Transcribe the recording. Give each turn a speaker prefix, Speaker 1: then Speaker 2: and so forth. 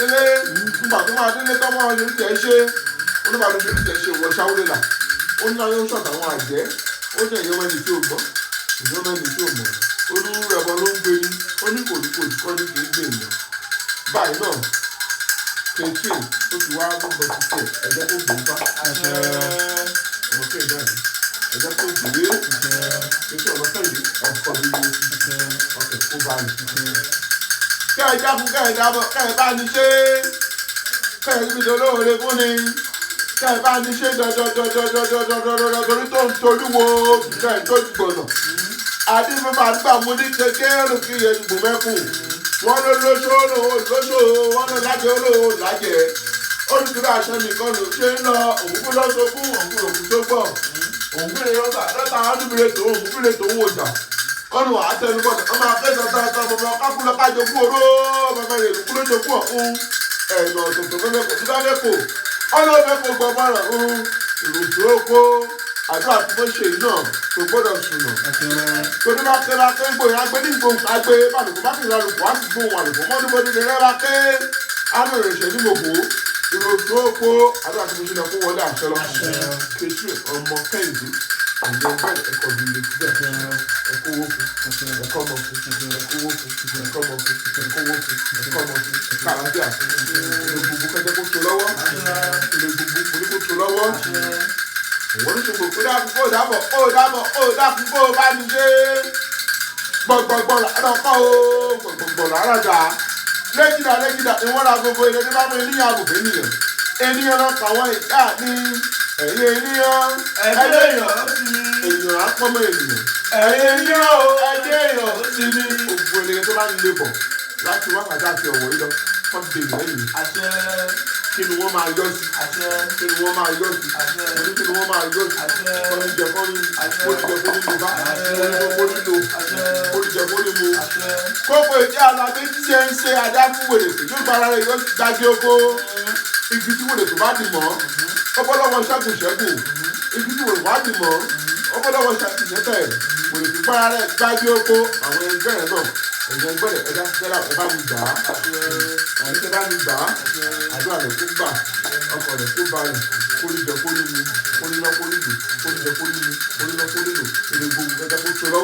Speaker 1: délé nígbà tó máa délé tọ́mọ ọdún tẹ̀ ṣe oníbàdàn tó tẹ̀ ṣe wọ ṣáwúrẹ́ là ó ní ayé oṣù àtàwọn àjẹ́ ó ní ẹ̀yọ́ mẹ́ni tí ò gbọ́ ìyọ́ mẹ́ni tí ò mọ̀ olúrú rẹ̀ bọ́ ló ń gbé ní ó ní kòríkòrí kọ́ ní kì í gbé èèyàn báyìí náà kéèké ó ti wá gbọ́dọ̀ ti tẹ̀ ẹ̀jẹ̀ tó gbé bá ọmọ kéè jáde ẹ̀jẹ̀ tó gbé kéèké ọmọ kẹ́yìn ọkọ̀ líle ọkẹ̀ kó bá ní. kẹ́ ẹ jáfún kẹ́ ẹ dábọ̀ kẹ́ ẹ bá ní ṣe kẹ́ ẹ níbi olóore fún ni kẹ́ ẹ bá ní ṣe dọ̀dọ̀dọ̀dọ̀dọ̀dọ̀dọ̀dọ̀ torí tó ń tolúwo kẹ́ ẹ tó gbọ̀nà. adífẹ́fẹ́ àdúgbà mo ní kékeré kí ẹ dùgbò mẹ́kùn wọ́n ló lóṣó wọ́n ló lájẹ́ olówó lájẹ́ olùdúró aṣọ nìkan ló ṣe ń lọ òǹkú lọ́sọ̀kún òǹkú òkú tó gbọ̀ òǹkúlé lọ́ta ọdúnbìrè tó òǹkúlé tó ń wòjà ọ̀nà àtẹnubọ̀dọ̀ ọmọ akẹ́kọ̀ọ́ tààtà bàbá kákúlẹ̀ kájọkú oró bàbá rẹ̀ lùkúlé jọkú ọ̀hún ẹ̀nà ọ̀tọ̀tọ̀ fẹ́fẹ́ kò dídá lẹ́kọ̀ọ́ ọ̀nà ọ̀fẹ́ kò gbọ́ bára ìrùsùn oko àdúrà tí wọ́n ṣe náà kò gbọ́dọ̀ sùnà. torí bá kẹ́ra ké gbòòrò agbé ní gbòòrò agbé bàlùkù bá kìlọ̀ àlùkù á sì gbóhùn àlùkù mọ́dúnmọ́dún lè rẹ́ra ké ánú ìrìnsẹ̀ ní gbogbo ìrùsùn oko àdúrà tí mo ṣe lọ kó wọlé àṣẹ lọ. kẹsù ọmọ kẹ́hìndé ẹ̀yẹ bẹ́ẹ̀ ẹ̀kọ́ bí ilé síbẹ̀ ẹ̀kọ́ wó fún ẹ̀kọ́ mọ̀ fún ẹ̀kọ́ wó fún ẹ̀kọ́ mọ̀ fún ẹ̀kọ́ wó fún ẹ̀kọ́ mọ̀ fún kàlàbíà ilé gbogbo kẹjẹ kó tó lọ́wọ́ ilé gbogbo kó tó lọ́wọ́ òwò ní ṣògbò kó dákun kó bá mi ṣe gbọ̀gbọ̀gbọ̀ làárọ̀ o gbọ̀gbọ̀gbọ̀ làárọ̀ dà lẹ́jìdá ìwọ́n ra gbogbo ilé ní bá mú ènìyàn àbùkù ènìyàn náà kàwọn ìyá ní ẹ̀yìn ènìyàn ẹ̀jẹ̀ èèyàn á pọ́n mọ́ ènìyàn ẹ̀yìn ènìyàn o ẹ̀jẹ̀ èèyàn ti ní ògbó ènìyàn tó bá ń lé bọ̀ láti wákàtí àti ọ̀wọ́ yìí lọ fọ́n ti dè lẹ́yìn kí ni wọ́n máa yọ sí kí ni wọ́n máa yọ sí kí ni wọ́n máa yọ sí kọ́nìjẹ kọ́nìmù bá kọ́nìjẹ kọ́nìmù. kókò ìdí alábẹ́ tí ṣe ń ṣe ajá fún wèrè pé yóò gbára rẹ̀ yóò dájú oko igi tí wèrè tó bá dì mọ́ ọpọlọwọ ṣẹ́gun igi tí wèrè wá dì mọ́ ọpọlọwọ ṣẹ́gun ṣẹ́tẹ̀ wèrè tó gbára rẹ̀ dájú oko àwọn ẹgbẹ́ rẹ̀ náà ẹ̀yẹ gbọ́dọ̀ ẹ̀dá fẹ́ra ẹ̀ bá mi gbà á ẹ̀yẹ bá mi gbà á àdúrà rẹ̀ kó gbà ọkọ̀ rẹ̀ kó balẹ̀ kórìjọ kórìmu kórìlọ kórìlù kórìjọ kórìmu kórìlọ kórìlù èrè gbogbo ẹ̀dá kó tó lọ́wọ́.